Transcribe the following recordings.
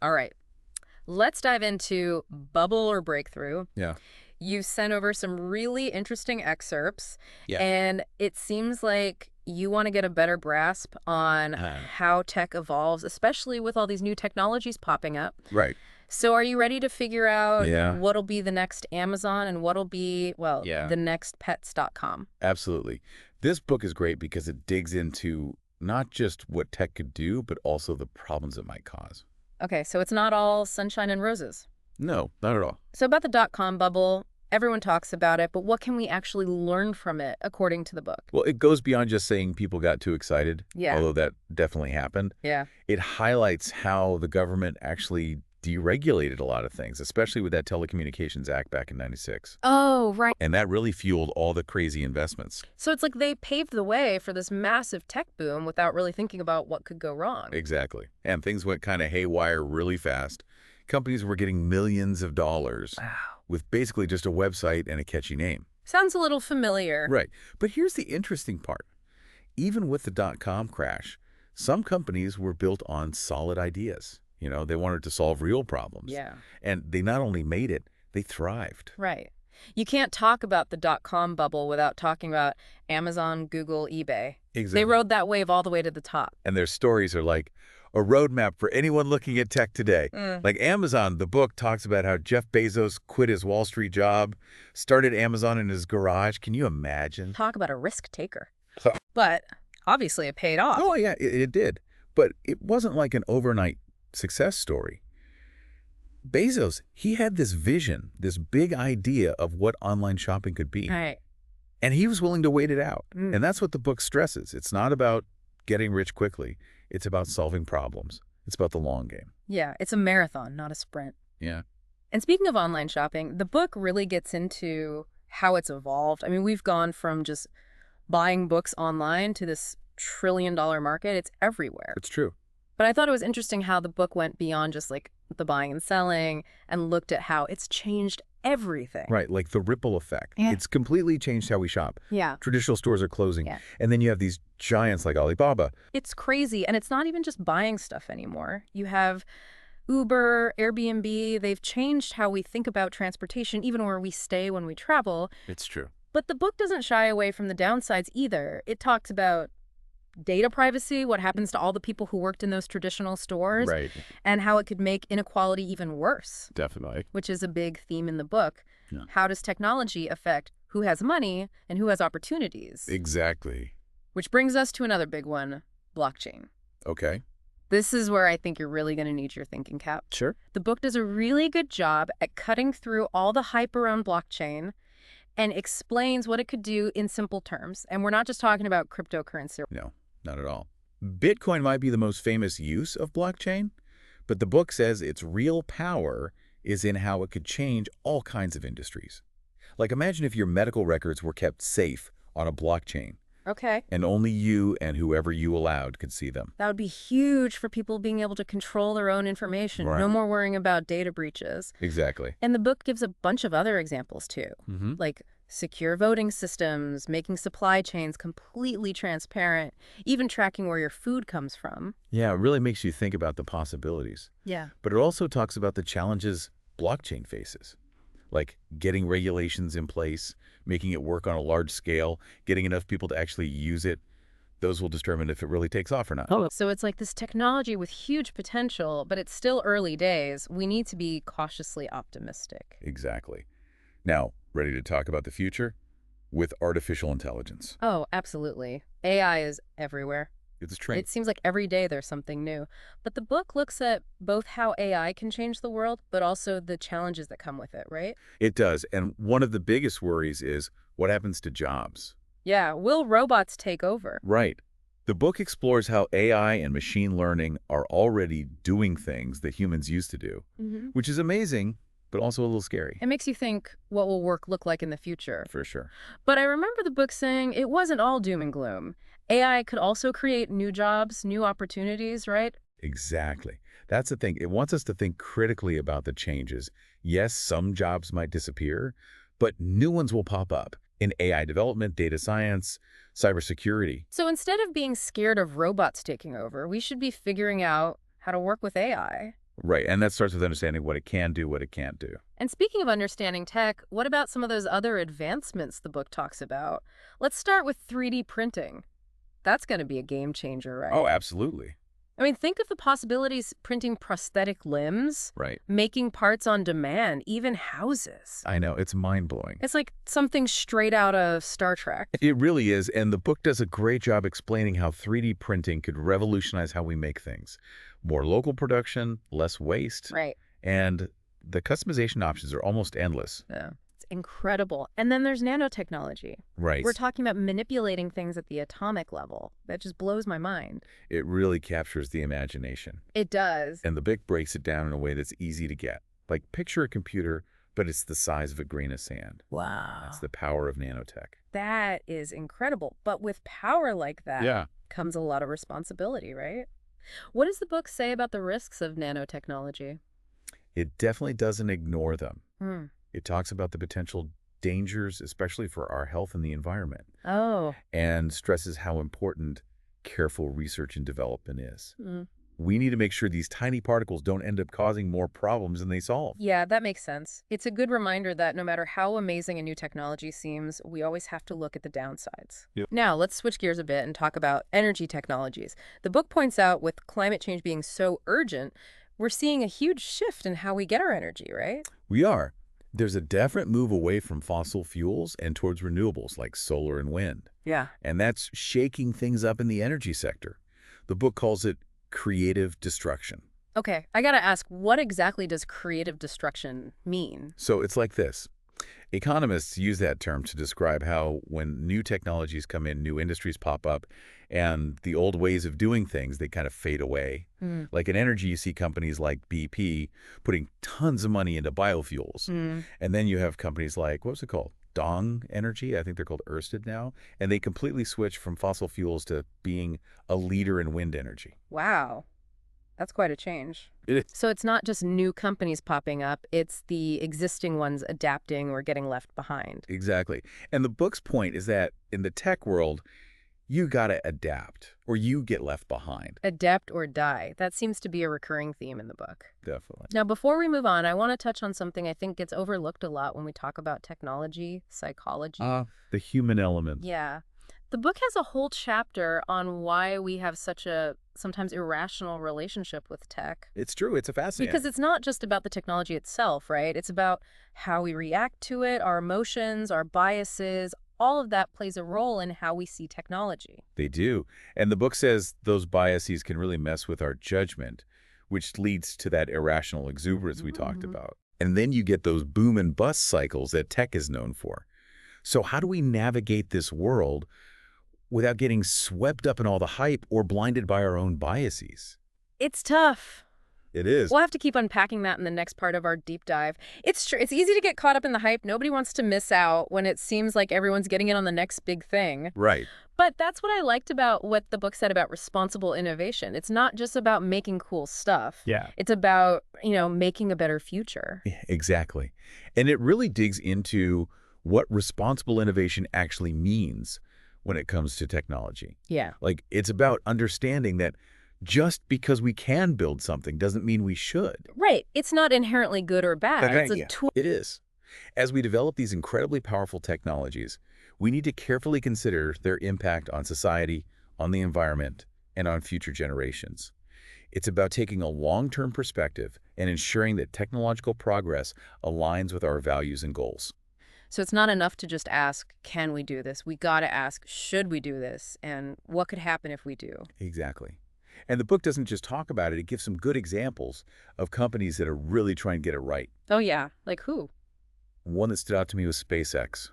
All right. Let's dive into bubble or breakthrough. Yeah. You sent over some really interesting excerpts, Yeah. and it seems like you want to get a better grasp on Uh, how tech evolves, especially with all these new technologies popping up. right. So are you ready to figure out Yeah. what'll be the next Amazon and what'll be, well, Yeah. the next pets.com? Absolutely. This book is great because it digs into not just what tech could do, but also the problems it might cause. Okay, so it's not all sunshine and roses. No, not at all. So about the dot-com bubble, everyone talks about it, but what can we actually learn from it, according to the book? Well, it goes beyond just saying people got too excited, Yeah, although that definitely happened. yeah. It highlights how the government actually deregulated a lot of things, especially with that Telecommunications Act back in '96. Oh, right. And that really fueled all the crazy investments. So it's like they paved the way for this massive tech boom without really thinking about what could go wrong. Exactly. And things went kind of haywire really fast. Companies were getting millions of dollars Wow. with basically just a website and a catchy name. Sounds a little familiar. Right. But here's the interesting part. Even with the dot-com crash, some companies were built on solid ideas. They wanted to solve real problems. Yeah, And they not only made it, they thrived. right. You can't talk about the dot-com bubble without talking about Amazon, Google, eBay. They Exactly. rode that wave all the way to the top. And their stories are like a roadmap for anyone looking at tech today. Mm. Like Amazon, the book talks about how Jeff Bezos quit his Wall Street job, started Amazon in his garage. Can you imagine? Talk about a risk taker. Huh. But obviously it paid off. Oh, yeah, it did. But it wasn't like an overnight success story. Bezos, he had this vision, this big idea of what online shopping could be. Right. And he was willing to wait it out. Mm. And that's what the book stresses. It's not about getting rich quickly. It's about solving problems. It's about the long game. Yeah, it's a marathon, not a sprint. Yeah. And speaking of online shopping, the book really gets into how it's evolved. I mean, we've gone from just buying books online to this trillion-dollar market. It's everywhere. It's true. But I thought it was interesting how the book went beyond just like the buying and selling and looked at how it's changed everything. Right, like the ripple effect. Yeah. It's completely changed how we shop. Yeah. Traditional stores are closing. Yeah. And then you have these giants like Alibaba. It's crazy. And it's not even just buying stuff anymore. You have Uber, Airbnb. They've changed how we think about transportation, even where we stay when we travel. It's true. But the book doesn't shy away from the downsides either. It talks about data privacy, what happens to all the people who worked in those traditional stores, Right, and how it could make inequality even worse, definitely. which is a big theme in the book. Yeah. How does technology affect who has money and who has opportunities? Exactly. Which brings us to another big one, blockchain. Okay. This is where I think you're really going to need your thinking cap. Sure. The book does a really good job at cutting through all the hype around blockchain and explains what it could do in simple terms. And we're not just talking about cryptocurrency. No, not at all. Bitcoin might be the most famous use of blockchain, but the book says its real power is in how it could change all kinds of industries. Like imagine if your medical records were kept safe on a blockchain, Okay. and only you and whoever you allowed could see them. That would be huge for people being able to control their own information. Right. No more worrying about data breaches. Exactly. And the book gives a bunch of other examples too, Mm-hmm. like secure voting systems, making supply chains completely transparent, even tracking where your food comes from. Yeah, it really makes you think about the possibilities. Yeah. But it also talks about the challenges blockchain faces, like getting regulations in place, making it work on a large scale, getting enough people to actually use it. Those will determine if it really takes off or not. So it's like this technology with huge potential, but it's still early days. We need to be cautiously optimistic. Exactly. Now, ready to talk about the future? With artificial intelligence. Oh, absolutely. AI is everywhere. It's a trend. It seems like every day there's something new. But the book looks at both how AI can change the world, but also the challenges that come with it, right? It does. And one of the biggest worries is what happens to jobs. Yeah, will robots take over? Right. The book explores how AI and machine learning are already doing things that humans used to do, Mm-hmm. which is amazing, but also a little scary. It makes you think, what will work look like in the future? For sure. But I remember the book saying it wasn't all doom and gloom. AI could also create new jobs, new opportunities, right? Exactly. That's the thing. It wants us to think critically about the changes. Yes, some jobs might disappear, but new ones will pop up in AI development, data science, cybersecurity. So instead of being scared of robots taking over, we should be figuring out how to work with AI. Right, and that starts with understanding what it can do, what it can't do. And speaking of understanding tech, what about some of those other advancements the book talks about? Let's start with 3D printing. That's going to be a game changer, Oh, right? absolutely. I mean, think of the possibilities printing prosthetic limbs, Right. making parts on demand, even houses. I know, it's mind-blowing. It's like something straight out of Star Trek. It really is, and the book does a great job explaining how 3D printing could revolutionize how we make things. More local production, less waste, Right. and the customization options are almost endless. Yeah. It's incredible. And then there's nanotechnology. Right. We're talking about manipulating things at the atomic level. That just blows my mind. It really captures the imagination. It does. And the book breaks it down in a way that's easy to get. Like, picture a computer, but it's the size of a grain of sand. Wow. That's the power of nanotech. That is incredible. But with power like that Yeah. comes a lot of responsibility, right? What does the book say about the risks of nanotechnology? It definitely doesn't ignore them. Hmm. It talks about the potential dangers, especially for our health and the environment, Oh. and stresses how important careful research and development is. Hmm. We need to make sure these tiny particles don't end up causing more problems than they solve. Yeah, that makes sense. It's a good reminder that no matter how amazing a new technology seems, we always have to look at the downsides. Yep. Now, let's switch gears a bit and talk about energy technologies. The book points out with climate change being so urgent, we're seeing a huge shift in how we get our energy, right? We are. There's a definite move away from fossil fuels and towards renewables like solar and wind. Yeah. And that's shaking things up in the energy sector. The book calls it creative destruction. Okay, I gotta ask, what exactly does creative destruction mean? So it's like this. Economists use that term to describe how when new technologies come in, new industries pop up, and the old ways of doing things, they kind of fade away. Mm. Like in energy, you see companies like BP putting tons of money into biofuels. Mm. And then you have companies like, what was it called? Dong Energy, I think they're called Ørsted now. And they completely switch from fossil fuels to being a leader in wind energy. Wow. That's quite a change. It is. So it's not just new companies popping up, it's the existing ones adapting or getting left behind. Exactly. And the book's point is that in the tech world, you got to adapt or you get left behind. Adapt or die. That seems to be a recurring theme in the book. Definitely. Now, before we move on, I want to touch on something I think gets overlooked a lot when we talk about technology, psychology. The human element. Yeah. The book has a whole chapter on why we have such a sometimes irrational relationship with tech. It's true. It's a fascinating. Because it's not just about the technology itself, right? It's about how we react to it, our emotions, our biases. All of that plays a role in how we see technology. They do. And the book says those biases can really mess with our judgment, which leads to that irrational exuberance we talked about. And then you get those boom and bust cycles that tech is known for. So how do we navigate this world without getting swept up in all the hype or blinded by our own biases? It's tough. It is. We'll have to keep unpacking that in the next part of our deep dive. It's true. It's easy to get caught up in the hype. Nobody wants to miss out when it seems like everyone's getting in on the next big thing. Right. But that's what I liked about what the book said about responsible innovation. It's not just about making cool stuff. Yeah. It's about, making a better future. Yeah, exactly. And it really digs into what responsible innovation actually means when it comes to technology. Yeah. Like, it's about understanding that just because we can build something doesn't mean we should. Right. It's not inherently good or bad. It's a tool. It is. As we develop these incredibly powerful technologies, we need to carefully consider their impact on society, on the environment, and on future generations. It's about taking a long-term perspective and ensuring that technological progress aligns with our values and goals. So it's not enough to just ask, can we do this? We got to ask, should we do this? And what could happen if we do? Exactly. And the book doesn't just talk about it, it gives some good examples of companies that are really trying to get it right. Oh, yeah. Like who? One that stood out to me was SpaceX.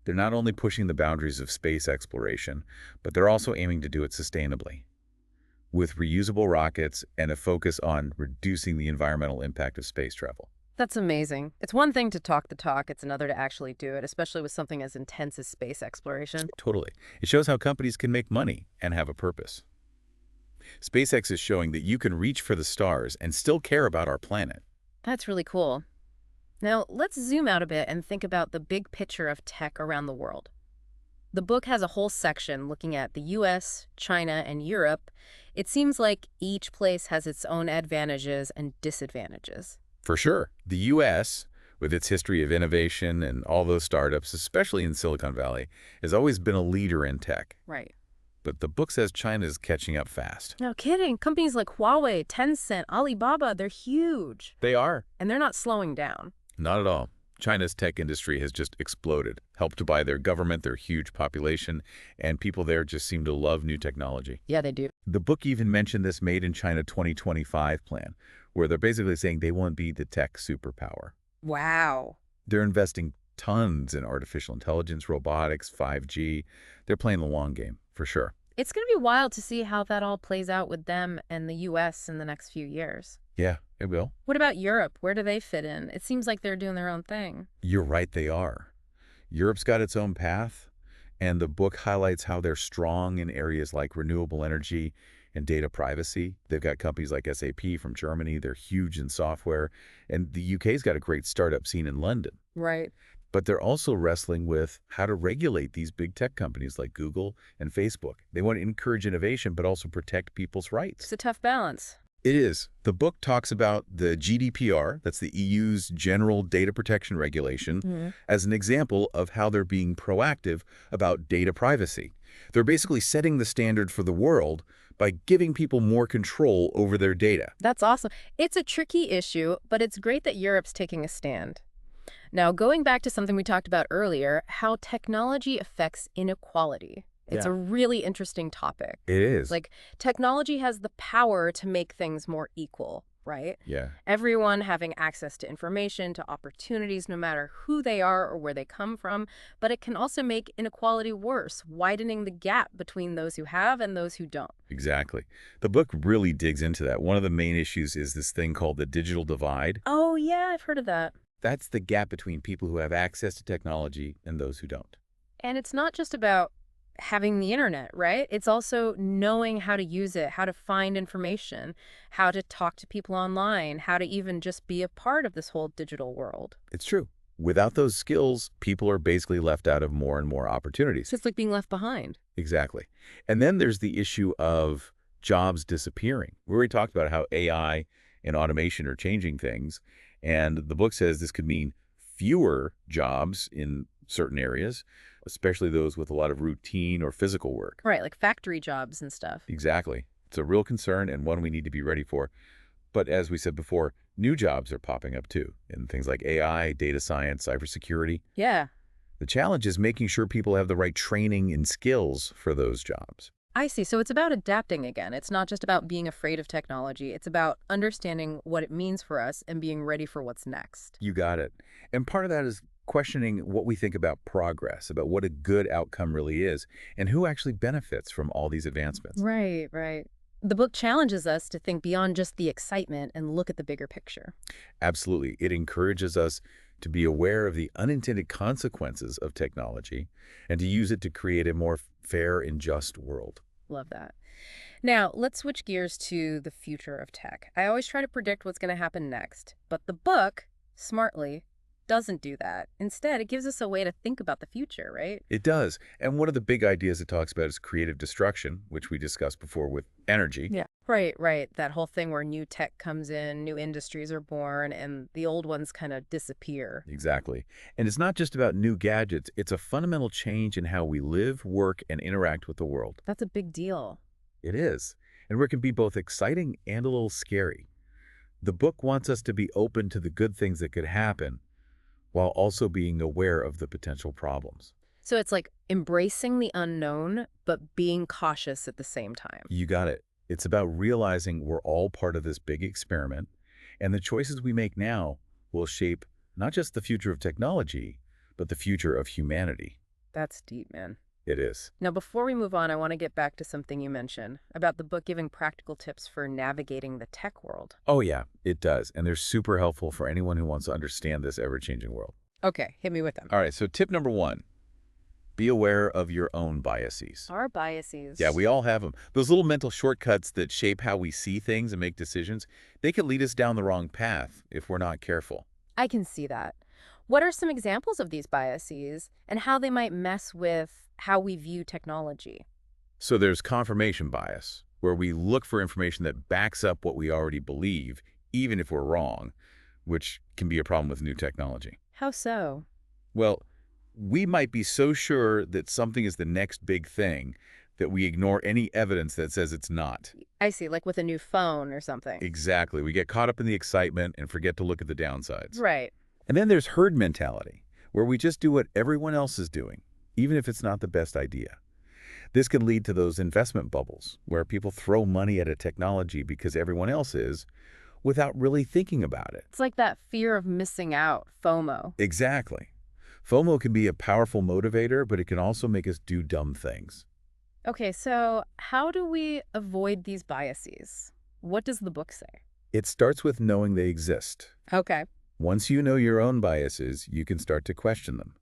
They're not only pushing the boundaries of space exploration, but they're also aiming to do it sustainably, with reusable rockets and a focus on reducing the environmental impact of space travel. That's amazing. It's one thing to talk the talk, it's another to actually do it, especially with something as intense as space exploration. Totally. It shows how companies can make money and have a purpose. SpaceX is showing that you can reach for the stars and still care about our planet. That's really cool. Now, let's zoom out a bit and think about the big picture of tech around the world. The book has a whole section looking at the US, China, and Europe. It seems like each place has its own advantages and disadvantages. For sure. The U.S., with its history of innovation and all those startups, especially in Silicon Valley, has always been a leader in tech. Right. But the book says China is catching up fast. No kidding. Companies like Huawei, Tencent, Alibaba, they're huge. They are. And they're not slowing down. Not at all. China's tech industry has just exploded, helped by their government, their huge population, and people there just seem to love new technology. Yeah, they do. The book even mentioned this Made in China 2025 plan, where they're basically saying they want to be the tech superpower. Wow. They're investing tons in artificial intelligence, robotics, 5G. They're playing the long game, for sure. It's going to be wild to see how that all plays out with them and the U.S. in the next few years. Yeah, it will. What about Europe? Where do they fit in? It seems like they're doing their own thing. You're right, they are. Europe's got its own path, and the book highlights how they're strong in areas like renewable energy and data privacy. They've got companies like SAP from Germany. They're huge in software. And the UK's got a great startup scene in London. Right. But they're also wrestling with how to regulate these big tech companies like Google and Facebook. They want to encourage innovation, but also protect people's rights. It's a tough balance. It is. The book talks about the GDPR, that's the EU's General Data Protection Regulation, as an example of how they're being proactive about data privacy. They're basically setting the standard for the world by giving people more control over their data. That's awesome. It's a tricky issue, but it's great that Europe's taking a stand. Now, going back to something we talked about earlier, how technology affects inequality. It's a really interesting topic. It is. Like, technology has the power to make things more equal, right? Yeah. Everyone having access to information, to opportunities, no matter who they are or where they come from. But it can also make inequality worse, widening the gap between those who have and those who don't. Exactly. The book really digs into that. One of the main issues is this thing called the digital divide. Oh, yeah, I've heard of that. That's the gap between people who have access to technology and those who don't. And it's not just about having the internet, right? It's also knowing how to use it, how to find information, how to talk to people online, how to even just be a part of this whole digital world. It's true. Without those skills, people are basically left out of more and more opportunities. It's like being left behind. Exactly. And then there's the issue of jobs disappearing. We already talked about how AI and automation are changing things. And the book says this could mean fewer jobs in certain areas, especially those with a lot of routine or physical work. Right, like factory jobs and stuff. Exactly. It's a real concern and one we need to be ready for. But as we said before, new jobs are popping up too, in things like AI, data science, cybersecurity. Yeah, The challenge is making sure people have the right training and skills for those jobs. I see. So it's about adapting again. It's not just about being afraid of technology. It's about understanding what it means for us and being ready for what's next. You got it. And part of that is questioning what we think about progress, about what a good outcome really is, and who actually benefits from all these advancements. Right, right. The book challenges us to think beyond just the excitement and look at the bigger picture. Absolutely. It encourages us to be aware of the unintended consequences of technology and to use it to create a more fair and just world. Love that. Now, let's switch gears to the future of tech. I always try to predict what's going to happen next, but the book, smartly, doesn't do that. Instead, it gives us a way to think about the future, right? It does. And one of the big ideas it talks about is creative destruction, which we discussed before with energy. Yeah. Right, right. That whole thing where new tech comes in, new industries are born, and the old ones kind of disappear. Exactly. And it's not just about new gadgets. It's a fundamental change in how we live, work, and interact with the world. That's a big deal. It is. And where it can be both exciting and a little scary. The book wants us to be open to the good things that could happen while also being aware of the potential problems. So it's like embracing the unknown, but being cautious at the same time. You got it. It's about realizing we're all part of this big experiment, and the choices we make now will shape not just the future of technology, but the future of humanity. That's deep, man. It is. Now, before we move on, I want to get back to something you mentioned about the book giving practical tips for navigating the tech world. Oh yeah, it does. And they're super helpful for anyone who wants to understand this ever-changing world. Okay, hit me with them. All right, so tip number 1, be aware of your own biases. Our biases. Yeah, we all have them. Those little mental shortcuts that shape how we see things and make decisions, they could lead us down the wrong path if we're not careful. I can see that. What are some examples of these biases and how they might mess with how we view technology? So there's confirmation bias. where we look for information that backs up what we already believe, even if we're wrong, which can be a problem with new technology. How so? Well, we might be so sure that something is the next big thing that we ignore any evidence that says it's not. I see, like with a new phone or something. Exactly. We get caught up in the excitement and forget to look at the downsides. Right. And then there's herd mentality, where we just do what everyone else is doing, even if it's not the best idea. This can lead to those investment bubbles, where people throw money at a technology because everyone else is, without really thinking about it. It's like that fear of missing out, FOMO. Exactly. FOMO can be a powerful motivator, but it can also make us do dumb things. Okay, so how do we avoid these biases? What does the book say? It starts with knowing they exist. Okay. Once you know your own biases, you can start to question them.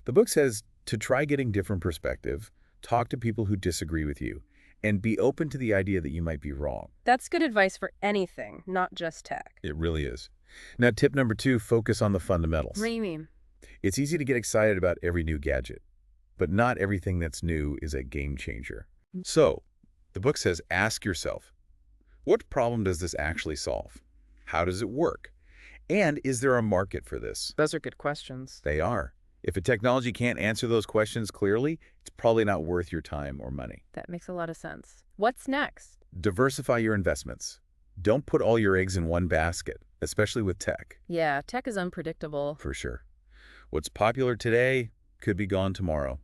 The book says to try getting different perspective, talk to people who disagree with you, and be open to the idea that you might be wrong. That's good advice for anything, not just tech. It really is. Now, tip number 2, focus on the fundamentals. What do you mean? It's easy to get excited about every new gadget, but not everything that's new is a game changer. So, the book says ask yourself, what problem does this actually solve? How does it work? And is there a market for this? Those are good questions. They are. If a technology can't answer those questions clearly, it's probably not worth your time or money. That makes a lot of sense. What's next? Diversify your investments. Don't put all your eggs in one basket, especially with tech, Yeah, tech is unpredictable. for sure. What's popular today could be gone tomorrow.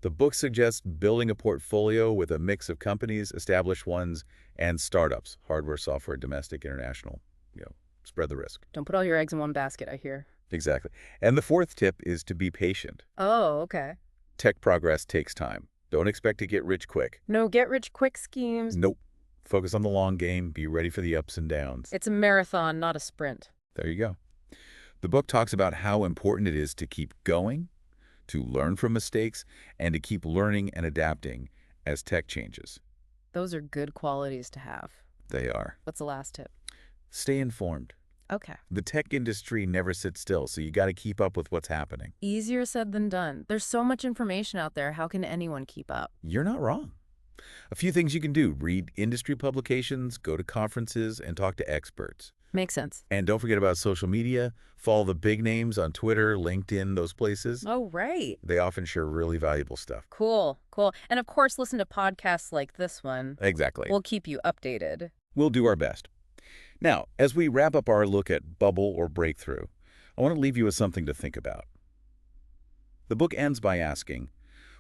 The book suggests building a portfolio with a mix of companies, established ones, and startups, hardware, software, domestic, international. Spread the risk. Don't put all your eggs in one basket, I hear. Exactly. And the 4th tip is to be patient. Oh, okay. Tech progress takes time. Don't expect to get rich quick. No get-rich-quick schemes. Nope. Focus on the long game. Be ready for the ups and downs. It's a marathon, not a sprint. There you go. The book talks about how important it is to keep going, to learn from mistakes, and to keep learning and adapting as tech changes. Those are good qualities to have. They are. What's the last tip? Stay informed. Okay. The tech industry never sits still, so you got to keep up with what's happening. Easier said than done. There's so much information out there. How can anyone keep up? You're not wrong. A few things you can do. Read industry publications, go to conferences, and talk to experts. Makes sense. And don't forget about social media. Follow the big names on Twitter, LinkedIn, those places. Oh, right. They often share really valuable stuff. Cool, cool. And of course, listen to podcasts like this one. Exactly. We'll keep you updated. We'll do our best. Now, as we wrap up our look at bubble or breakthrough, I want to leave you with something to think about. The book ends by asking,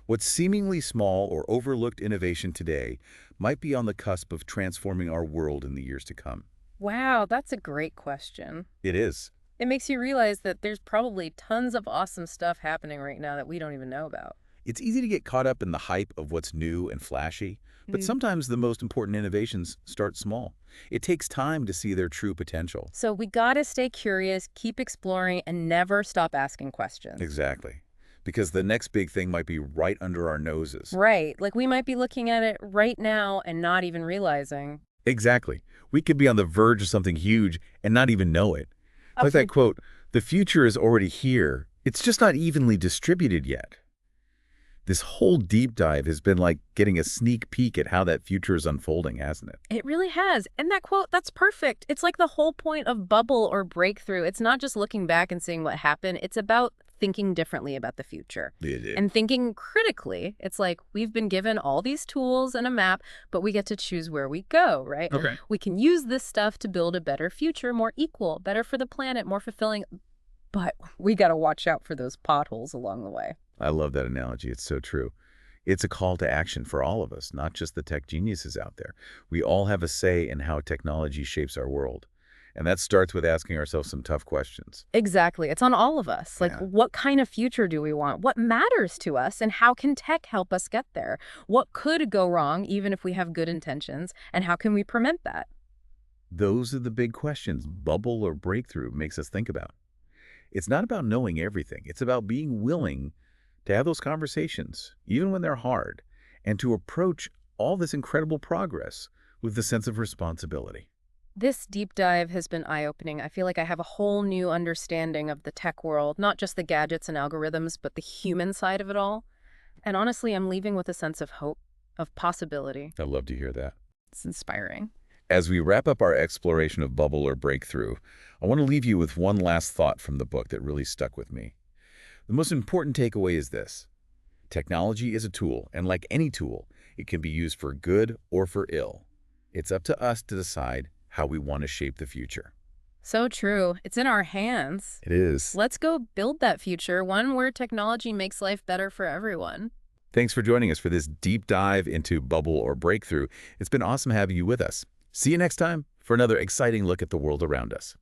what seemingly small or overlooked innovation today might be on the cusp of transforming our world in the years to come? Wow, that's a great question. It is. It makes you realize that there's probably tons of awesome stuff happening right now that we don't even know about. It's easy to get caught up in the hype of what's new and flashy, but sometimes the most important innovations start small. It takes time to see their true potential. So we gotta stay curious, keep exploring, and never stop asking questions. Exactly. Because the next big thing might be right under our noses. Right, like we might be looking at it right now and not even realizing. Exactly. We could be on the verge of something huge and not even know it. Like that quote, the future is already here. It's just not evenly distributed yet. This whole deep dive has been like getting a sneak peek at how that future is unfolding, hasn't it? It really has. And that quote, that's perfect. It's like the whole point of bubble or breakthrough. It's not just looking back and seeing what happened. It's about thinking differently about the future. And thinking critically. It's like we've been given all these tools and a map, but we get to choose where we go, right? Okay. We can use this stuff to build a better future, more equal, better for the planet, more fulfilling. But we got to watch out for those potholes along the way. I love that analogy. It's so true. It's a call to action for all of us, not just the tech geniuses out there. We all have a say in how technology shapes our world. And that starts with asking ourselves some tough questions. Exactly. It's on all of us. Like, Yeah. what kind of future do we want? What matters to us? And how can tech help us get there? What could go wrong, even if we have good intentions? And how can we prevent that? Those are the big questions bubble or breakthrough makes us think about. It's not about knowing everything. It's about being willing to have those conversations, even when they're hard, and to approach all this incredible progress with the sense of responsibility. This deep dive has been eye-opening. I feel like I have a whole new understanding of the tech world, not just the gadgets and algorithms, but the human side of it all. And honestly, I'm leaving with a sense of hope, of possibility. I'd love to hear that. It's inspiring. As we wrap up our exploration of bubble or breakthrough, I want to leave you with one last thought from the book that really stuck with me. The most important takeaway is this. Technology is a tool, and like any tool, it can be used for good or for ill. It's up to us to decide how we want to shape the future. So true. It's in our hands. It is. Let's go build that future, one where technology makes life better for everyone. Thanks for joining us for this deep dive into bubble or breakthrough. It's been awesome having you with us. See you next time for another exciting look at the world around us.